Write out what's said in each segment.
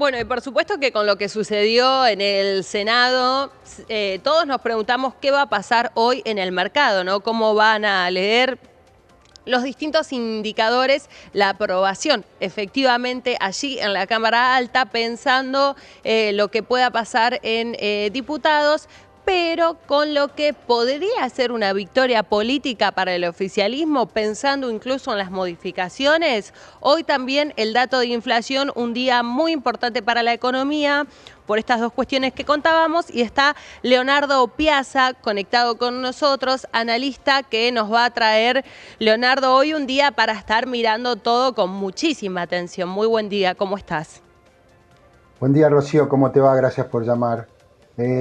Bueno, y por supuesto que con lo que sucedió en el Senado, todos nos preguntamos qué va a pasar hoy en el mercado, ¿no? Cómo van a leer los distintos indicadores, la aprobación efectivamente allí en la Cámara Alta, pensando lo que pueda pasar en diputados, pero con lo que podría ser una victoria política para el oficialismo, pensando incluso en las modificaciones. Hoy también el dato de inflación, un día muy importante para la economía, por estas dos cuestiones que contábamos, y está Leonardo Piazza conectado con nosotros, analista que nos va a traer, Leonardo, hoy un día para estar mirando todo con muchísima atención. Muy buen día, ¿cómo estás? Buen día, Rocío, ¿cómo te va? Gracias por llamar.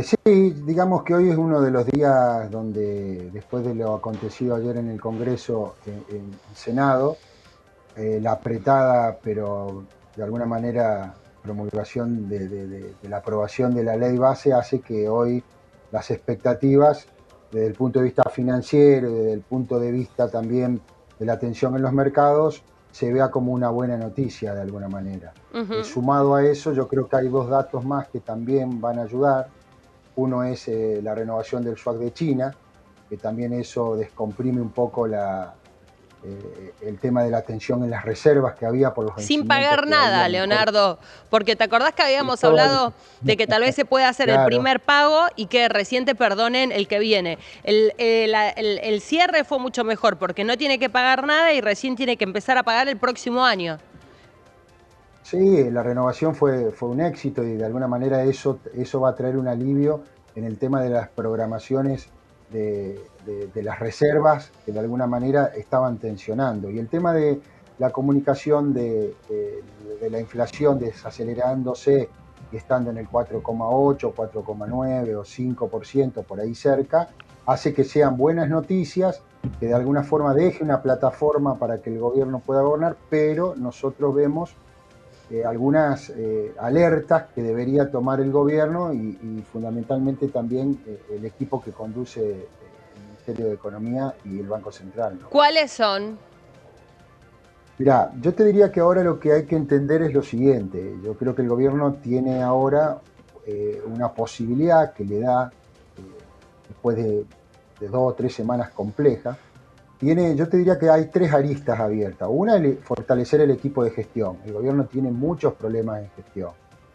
Sí, digamos que hoy es uno de los días donde, después de lo acontecido ayer en el Congreso, en el Senado, la apretada, pero de alguna manera promulgación de la aprobación de la ley base hace que hoy las expectativas, desde el punto de vista financiero y desde el punto de vista también de la tensión en los mercados, se vea como una buena noticia de alguna manera. Sumado a eso, yo creo que hay dos datos más que también van a ayudar. Uno es la renovación del swap de China, que también eso descomprime un poco el tema de la tensión en las reservas que había por los Sin vencimientos pagar que había nada, en el corto. Leonardo, porque te acordás que habíamos Todo hablado de que tal vez se puede hacer el claro, primer pago y que recién te perdonen el que viene. El cierre fue mucho mejor porque no tiene que pagar nada y recién tiene que empezar a pagar el próximo año. sí, la renovación fue un éxito y de alguna manera eso va a traer un alivio en el tema de las programaciones de las reservas que de alguna manera estaban tensionando. Y el tema de la comunicación de la inflación desacelerándose y estando en el 4,8, 4,9 o 5% por ahí cerca, hace que sean buenas noticias, que de alguna forma deje una plataforma para que el gobierno pueda gobernar, pero nosotros vemos algunas alertas que debería tomar el gobierno y fundamentalmente también el equipo que conduce el Ministerio de Economía y el Banco Central, ¿no? ¿Cuáles son? Mira, yo te diría que ahora lo que hay que entender es lo siguiente. Yo creo que el gobierno tiene ahora una posibilidad que le da, después de 2 o 3 semanas complejas, yo te diría que hay tres aristas abiertas. Una es fortalecer el equipo de gestión. El gobierno tiene muchos problemas en gestión,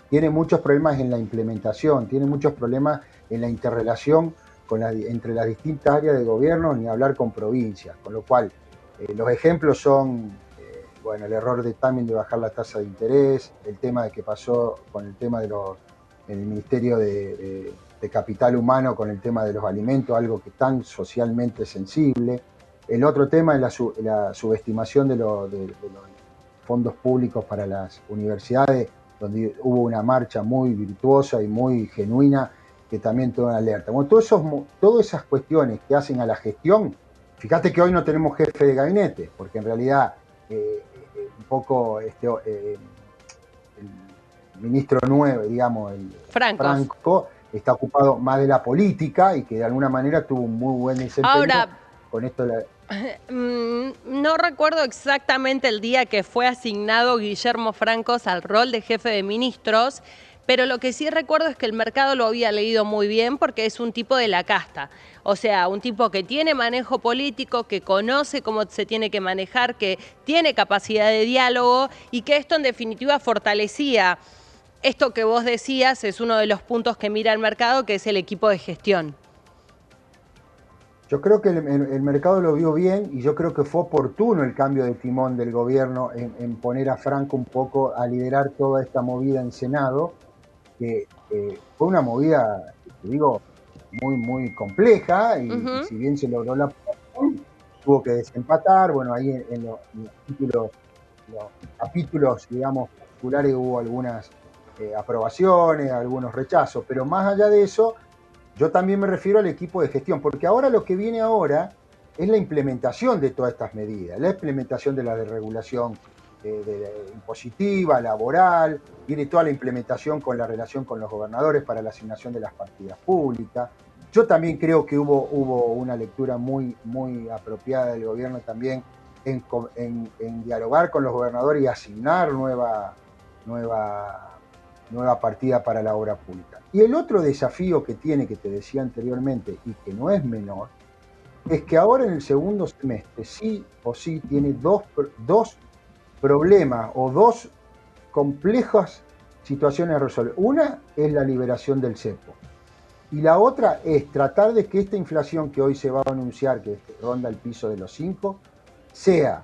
tiene muchos problemas en la implementación, tiene muchos problemas en la interrelación entre las distintas áreas de gobierno, ni hablar con provincias. Con lo cual, los ejemplos son, bueno, el error de timing de bajar la tasa de interés, el tema de que pasó con el tema en el Ministerio de Capital Humano con el tema de los alimentos, algo que es tan socialmente sensible. El otro tema es la subestimación de los fondos públicos para las universidades, donde hubo una marcha muy virtuosa y muy genuina que también tuvo una alerta. Bueno, todas esas cuestiones que hacen a la gestión, fíjate que hoy no tenemos jefe de gabinete, porque en realidad un poco el ministro nuevo, digamos, el Francos. Franco, está ocupado más de la política y que de alguna manera tuvo un muy buen desempeño Ahora, con esto de la, no recuerdo exactamente el día que fue asignado Guillermo Francos al rol de jefe de ministros, pero lo que sí recuerdo es que el mercado lo había leído muy bien porque es un tipo de la casta. O sea, un tipo que tiene manejo político, que conoce cómo se tiene que manejar, que tiene capacidad de diálogo y que esto en definitiva fortalecía. Esto que vos decías es uno de los puntos que mira el mercado, que es el equipo de gestión. Yo creo que el mercado lo vio bien y yo creo que fue oportuno el cambio de timón del gobierno en poner a Franco un poco a liderar toda esta movida en Senado, que fue una movida, te digo, muy compleja y Ujú. si bien se logró la aprobación, tuvo que desempatar. Bueno, ahí en los capítulos, digamos, particulares hubo algunas aprobaciones, algunos rechazos, pero más allá de eso, yo también me refiero al equipo de gestión, porque ahora lo que viene ahora es la implementación de todas estas medidas, la implementación de la desregulación impositiva, laboral, viene toda la implementación con la relación con los gobernadores para la asignación de las partidas públicas. Yo también creo que hubo una lectura muy apropiada del gobierno también en dialogar con los gobernadores y asignar nueva nueva partida para la obra pública. Y el otro desafío que tiene, que te decía anteriormente, y que no es menor, es que ahora en el segundo semestre sí o sí tiene dos problemas o dos complejas situaciones a resolver. Una es la liberación del cepo. Y la otra es tratar de que esta inflación que hoy se va a anunciar, que ronda el piso de los 5, sea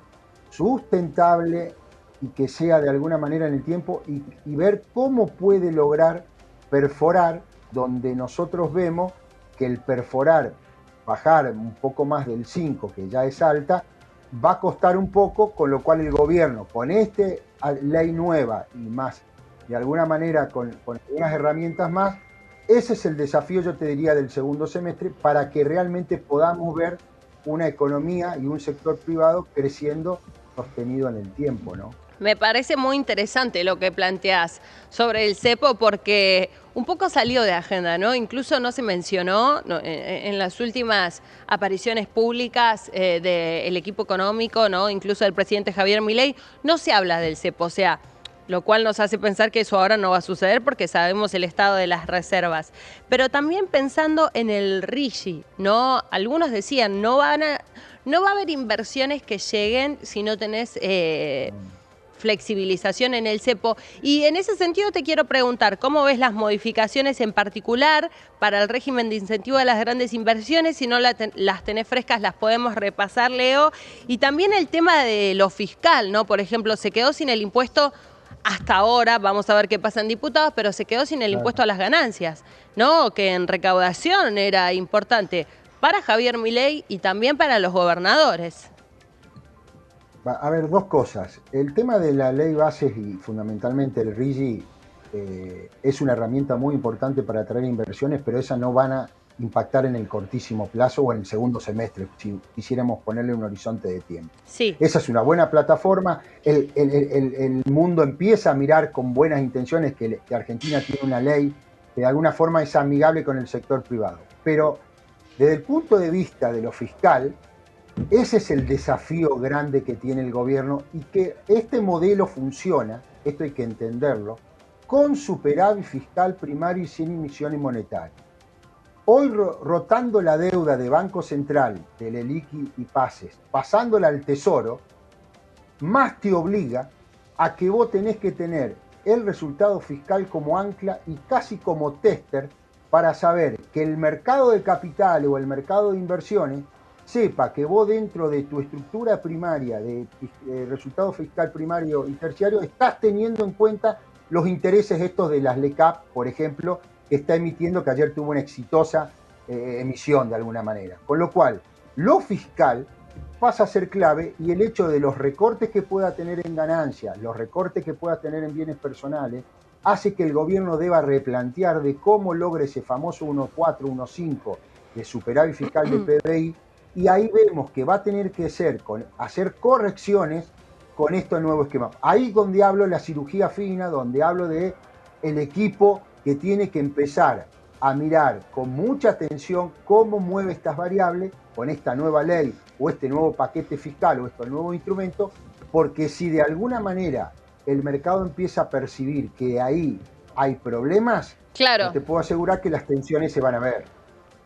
sustentable y que sea de alguna manera en el tiempo y ver cómo puede lograr perforar donde nosotros vemos que el perforar, bajar un poco más del 5, que ya es alta, va a costar un poco, con lo cual el gobierno, con esta ley nueva y más, de alguna manera con algunas herramientas más, ese es el desafío, yo te diría, del segundo semestre, para que realmente podamos ver una economía y un sector privado creciendo sostenido en el tiempo, ¿no? Me parece muy interesante lo que planteás sobre el cepo porque un poco salió de agenda, ¿no? Incluso no se mencionó en las últimas apariciones públicas del equipo económico, ¿no? Incluso del presidente Javier Milei, no se habla del cepo, o sea, lo cual nos hace pensar que eso ahora no va a suceder porque sabemos el estado de las reservas. Pero también pensando en el RIGI, ¿no? Algunos decían, no va a haber inversiones que lleguen si no tenés flexibilización en el cepo. Y en ese sentido te quiero preguntar, ¿cómo ves las modificaciones en particular para el régimen de incentivo de las grandes inversiones? Si no las tenés frescas, las podemos repasar, Leo. Y también el tema de lo fiscal, ¿no? Por ejemplo, se quedó sin el impuesto hasta ahora, vamos a ver qué pasa en diputados, pero se quedó sin el impuesto a las ganancias, ¿no? Que en recaudación era importante para Javier Milei y también para los gobernadores. A ver, dos cosas. El tema de la ley bases y fundamentalmente el RIGI es una herramienta muy importante para atraer inversiones, pero esas no van a impactar en el cortísimo plazo o en el segundo semestre, si quisiéramos ponerle un horizonte de tiempo. Sí. Esa es una buena plataforma. El mundo empieza a mirar con buenas intenciones que Argentina tiene una ley que de alguna forma es amigable con el sector privado. Pero desde el punto de vista de lo fiscal, ese es el desafío grande que tiene el gobierno y que este modelo funciona, esto hay que entenderlo, con superávit fiscal primario y sin emisiones monetarias. Hoy rotando la deuda de Banco Central, del ELIQui y PASES, pasándola al Tesoro, más te obliga a que vos tenés que tener el resultado fiscal como ancla y casi como tester para saber que el mercado de capital o el mercado de inversiones sepa que vos dentro de tu estructura primaria de resultado fiscal primario y terciario estás teniendo en cuenta los intereses estos de las LECAP, por ejemplo, que está emitiendo, que ayer tuvo una exitosa emisión de alguna manera. Con lo cual, lo fiscal pasa a ser clave y el hecho de los recortes que pueda tener en ganancias, los recortes que pueda tener en bienes personales, hace que el gobierno deba replantear de cómo logra ese famoso 1,4, 1,5 de superávit fiscal de PBI, y ahí vemos que va a tener que hacer correcciones con este nuevo esquema. Ahí donde hablo de la cirugía fina, donde hablo de el equipo que tiene que empezar a mirar con mucha atención cómo mueve estas variables con esta nueva ley o este nuevo paquete fiscal o este nuevo instrumento, porque si de alguna manera el mercado empieza a percibir que ahí hay problemas, Claro. no te puedo asegurar que las tensiones se van a ver,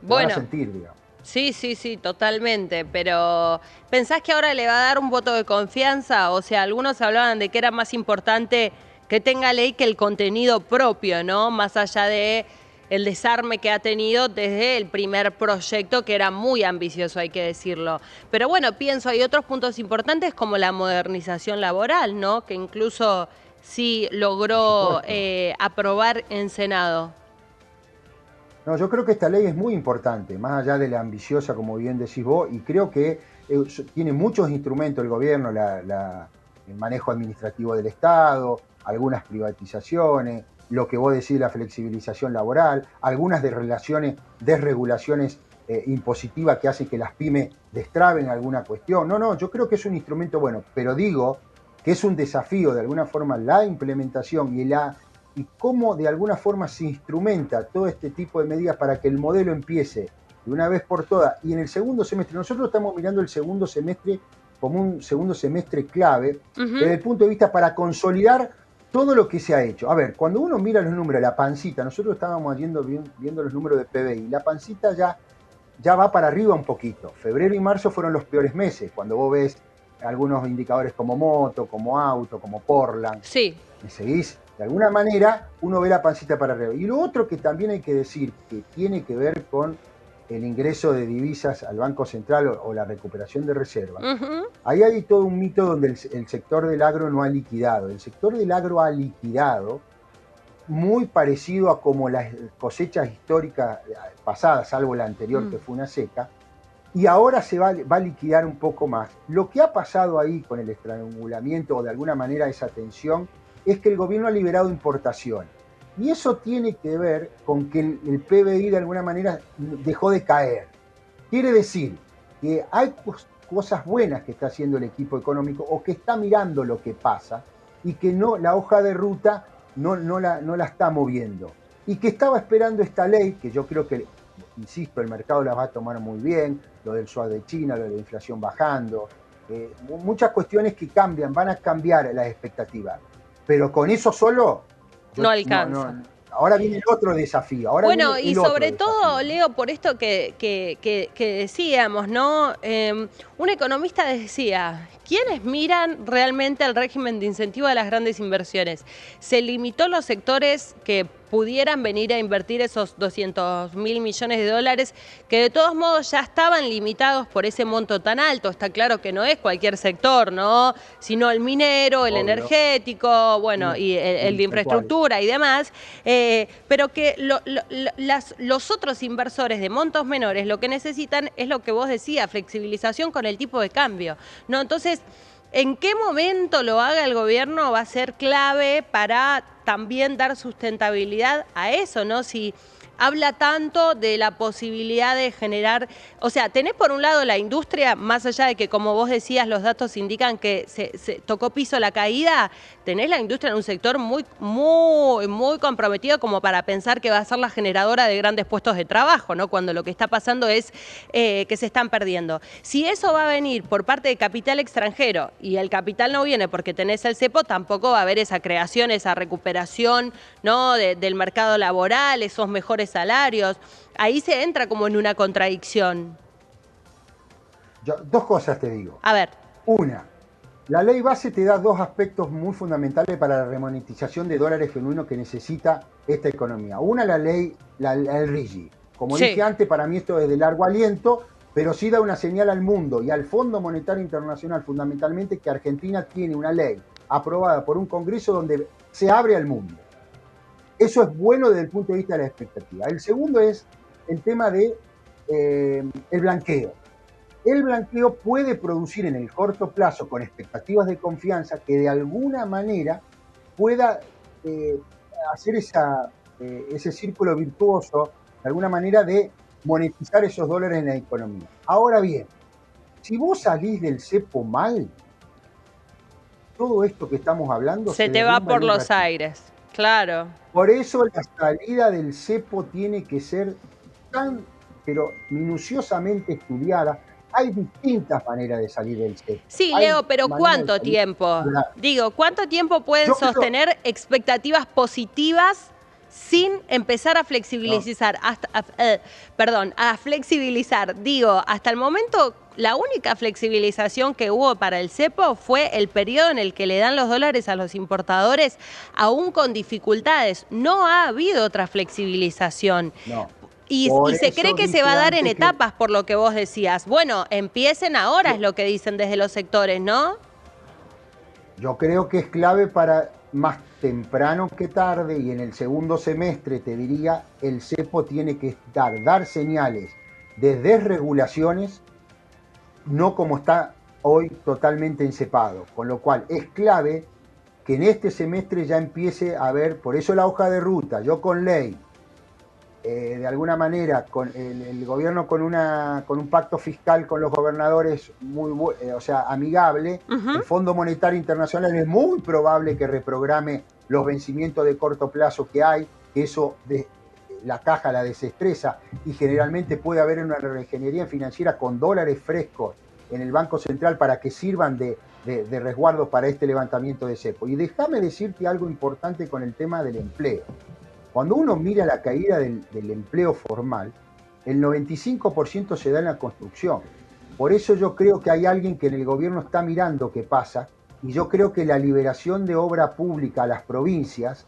se van a sentir, digamos. Sí, totalmente, pero ¿pensás que ahora le va a dar un voto de confianza? O sea, algunos hablaban de que era más importante que tenga ley que el contenido propio, ¿no? Más allá de el desarme que ha tenido desde el primer proyecto, que era muy ambicioso, hay que decirlo. Pero bueno, pienso, hay otros puntos importantes como la modernización laboral, ¿no? Que incluso sí logró aprobar en Senado. No, yo creo que esta ley es muy importante, más allá de la ambiciosa, como bien decís vos, y creo que tiene muchos instrumentos el gobierno, el manejo administrativo del Estado, algunas privatizaciones, lo que vos decís, la flexibilización laboral, algunas desregulaciones impositivas que hacen que las pymes destraben alguna cuestión. No, yo creo que es un instrumento bueno, pero digo que es un desafío de alguna forma la implementación y cómo de alguna forma se instrumenta todo este tipo de medidas para que el modelo empiece de una vez por todas. Y en el segundo semestre, nosotros estamos mirando el segundo semestre como un segundo semestre clave, desde el punto de vista para consolidar todo lo que se ha hecho. A ver, cuando uno mira los números, la pancita, nosotros estábamos viendo los números de PBI, la pancita ya va para arriba un poquito. Febrero y marzo fueron los peores meses, cuando vos ves algunos indicadores como moto, como auto, como Portland. Sí. ¿Me seguís? De alguna manera uno ve la pancita para arriba. Y lo otro que también hay que decir, que tiene que ver con el ingreso de divisas al Banco Central o la recuperación de reservas. Ahí hay todo un mito donde el sector del agro no ha liquidado. El sector del agro ha liquidado muy parecido a como las cosechas históricas pasadas, salvo la anterior que fue una seca, y ahora se va a liquidar un poco más. Lo que ha pasado ahí con el estrangulamiento o de alguna manera esa tensión es que el gobierno ha liberado importación. Y eso tiene que ver con que el PBI de alguna manera dejó de caer. Quiere decir que hay cosas buenas que está haciendo el equipo económico o que está mirando lo que pasa y que no, la hoja de ruta no la está moviendo. Y que estaba esperando esta ley, que yo creo que, insisto, el mercado la va a tomar muy bien, lo del swap de China, lo de la inflación bajando, muchas cuestiones que cambian, van a cambiar las expectativas. Pero con eso solo no alcanza. Ahora viene el otro desafío. Bueno, y sobre todo, Leo, por esto que decíamos, ¿no? Un economista decía, ¿quiénes miran realmente el régimen de incentivo de las grandes inversiones? Se limitó los sectores que pudieran venir a invertir esos 200.000 millones de dólares, que de todos modos ya estaban limitados por ese monto tan alto. Está claro que no es cualquier sector, ¿no? Sino el minero, el energético, bueno, y el de infraestructura y demás. Pero que los otros inversores de montos menores lo que necesitan es lo que vos decías, flexibilización con el tipo de cambio, ¿no? Entonces, ¿en qué momento lo haga el gobierno va a ser clave para también dar sustentabilidad a eso, ¿no? Si habla tanto de la posibilidad de generar, o sea, tenés por un lado la industria, más allá de que, como vos decías, los datos indican que se tocó piso la caída, tenés la industria en un sector muy comprometido como para pensar que va a ser la generadora de grandes puestos de trabajo, ¿no? Cuando lo que está pasando es que se están perdiendo. Si eso va a venir por parte de capital extranjero y el capital no viene porque tenés el cepo, tampoco va a haber esa creación, esa recuperación, ¿no? del mercado laboral, esos mejores salarios. Ahí se entra como en una contradicción. Dos cosas te digo. A ver. Una, la ley base te da dos aspectos muy fundamentales para la remonetización de dólares genuinos que necesita esta economía. Una, la ley, el RIGI. Como dije antes, para mí esto es de largo aliento, pero sí da una señal al mundo y al Fondo Monetario Internacional fundamentalmente que Argentina tiene una ley aprobada por un Congreso donde se abre al mundo. Eso es bueno desde el punto de vista de la expectativa. El segundo es el tema de el blanqueo. El blanqueo puede producir en el corto plazo, con expectativas de confianza, que de alguna manera pueda hacer ese círculo virtuoso, de alguna manera, de monetizar esos dólares en la economía. Ahora bien, si vos salís del cepo mal, todo esto que estamos hablando se te va por los aires, claro. Por eso la salida del cepo tiene que ser tan, pero minuciosamente estudiada. Hay distintas maneras de salir del cepo. Sí, Leo, pero ¿cuánto tiempo? Digo, ¿cuánto tiempo pueden sostener expectativas positivas sin empezar a flexibilizar? A flexibilizar. Digo, hasta el momento la única flexibilización que hubo para el cepo fue el periodo en el que le dan los dólares a los importadores, aún con dificultades. No ha habido otra flexibilización. No. Y se cree que se va a dar en etapas, por lo que vos decías. Bueno, empiecen ahora, es lo que dicen desde los sectores, ¿no? Yo creo que es clave para más temprano que tarde, y en el segundo semestre, te diría, el cepo tiene que dar señales de desregulaciones, no como está hoy totalmente encepado. Con lo cual es clave que en este semestre ya empiece a haber, por eso la hoja de ruta, yo con ley, de alguna manera, con el gobierno con un pacto fiscal con los gobernadores amigable, el Fondo Monetario Internacional es muy probable que reprograme los vencimientos de corto plazo que hay, que eso la caja la desestresa y generalmente puede haber una reingeniería financiera con dólares frescos en el Banco Central para que sirvan de de resguardo para este levantamiento de cepo. Y déjame decirte algo importante con el tema del empleo. Cuando uno mira la caída del empleo formal, el 95% se da en la construcción. Por eso yo creo que hay alguien que en el gobierno está mirando qué pasa, y yo creo que la liberación de obra pública a las provincias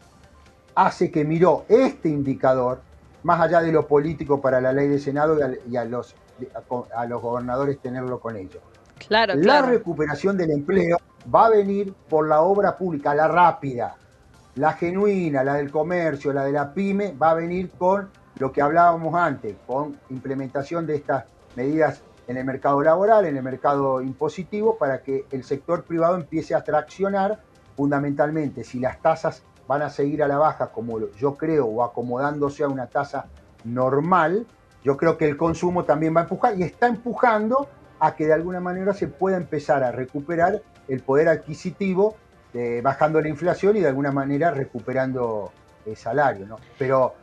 hace que miró este indicador, más allá de lo político para la ley de Senado y a los gobernadores tenerlo con ellos. Claro, La claro. recuperación del empleo va a venir por la obra pública, la rápida, la genuina, la del comercio, la de la pyme, va a venir con lo que hablábamos antes, con implementación de estas medidas en el mercado laboral, en el mercado impositivo, para que el sector privado empiece a traccionar fundamentalmente. Si las tasas van a seguir a la baja, como yo creo, o acomodándose a una tasa normal, yo creo que el consumo también va a empujar y está empujando a que de alguna manera se pueda empezar a recuperar el poder adquisitivo, bajando la inflación y de alguna manera recuperando el salario, ¿no? Pero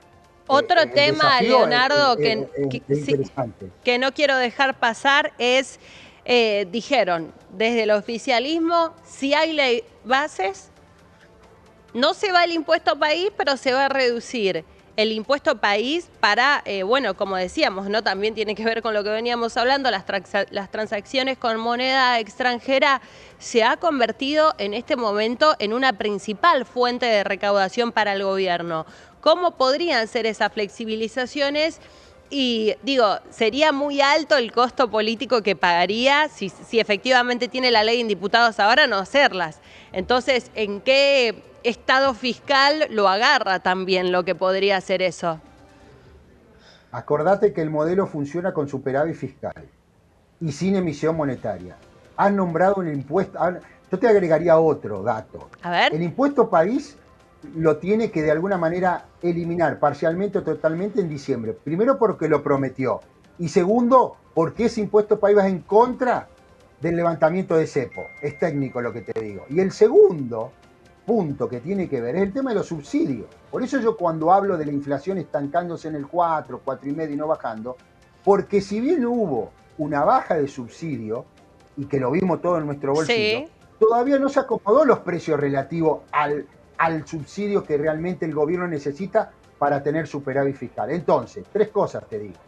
Otro el tema, desafío Leonardo, es sí, interesante. que no quiero dejar pasar es, dijeron desde el oficialismo, si hay ley bases, no se va el impuesto país, pero se va a reducir el impuesto país para, bueno, como decíamos, ¿no? También tiene que ver con lo que veníamos hablando, las transacciones con moneda extranjera se ha convertido en este momento en una principal fuente de recaudación para el gobierno. ¿Cómo podrían ser esas flexibilizaciones? Y digo, sería muy alto el costo político que pagaría si efectivamente tiene la ley en diputados ahora no hacerlas. Entonces, ¿en qué estado fiscal lo agarra también lo que podría ser eso? Acordate que el modelo funciona con superávit fiscal y sin emisión monetaria. Han nombrado un impuesto. Yo te agregaría otro dato. A ver. El impuesto país lo tiene que de alguna manera eliminar parcialmente o totalmente en diciembre. Primero porque lo prometió. Y segundo, porque ese impuesto país va en contra del levantamiento de cepo. Es técnico lo que te digo. Y el segundo punto que tiene que ver es el tema de los subsidios. Por eso yo cuando hablo de la inflación estancándose en el 4, 4,5 y no bajando, porque si bien hubo una baja de subsidio, y que lo vimos todo en nuestro bolsillo, Sí. todavía no se acomodó los precios relativos al subsidio que realmente el gobierno necesita para tener superávit fiscal. Entonces, tres cosas te digo.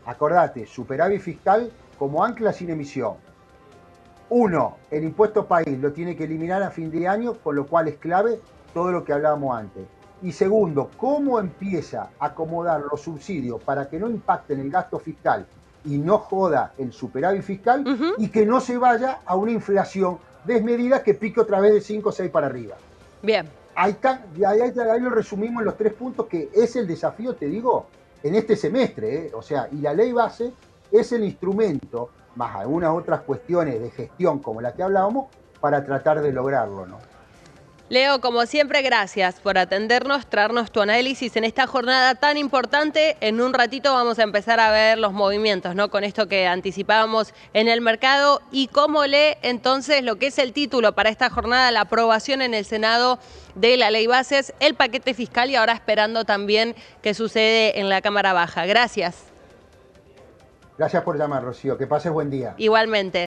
Acordate, superávit fiscal como ancla sin emisión. Uno, el impuesto país lo tiene que eliminar a fin de año, con lo cual es clave todo lo que hablábamos antes. Y segundo, cómo empieza a acomodar los subsidios para que no impacten el gasto fiscal y no joda el superávit fiscal y que no se vaya a una inflación desmedida que pique otra vez de 5 o 6 para arriba. Bien. Ahí lo resumimos en los 3 puntos, que es el desafío, te digo, en este semestre. O sea, y la ley base es el instrumento, más algunas otras cuestiones de gestión como la que hablábamos, para tratar de lograrlo, ¿no? Leo, como siempre, gracias por atendernos, traernos tu análisis en esta jornada tan importante. En un ratito vamos a empezar a ver los movimientos, ¿no? Con esto que anticipábamos en el mercado y cómo lee entonces lo que es el título para esta jornada, la aprobación en el Senado de la Ley Bases, el paquete fiscal y ahora esperando también qué sucede en la Cámara Baja. Gracias. Gracias por llamar, Rocío. Que pases buen día. Igualmente.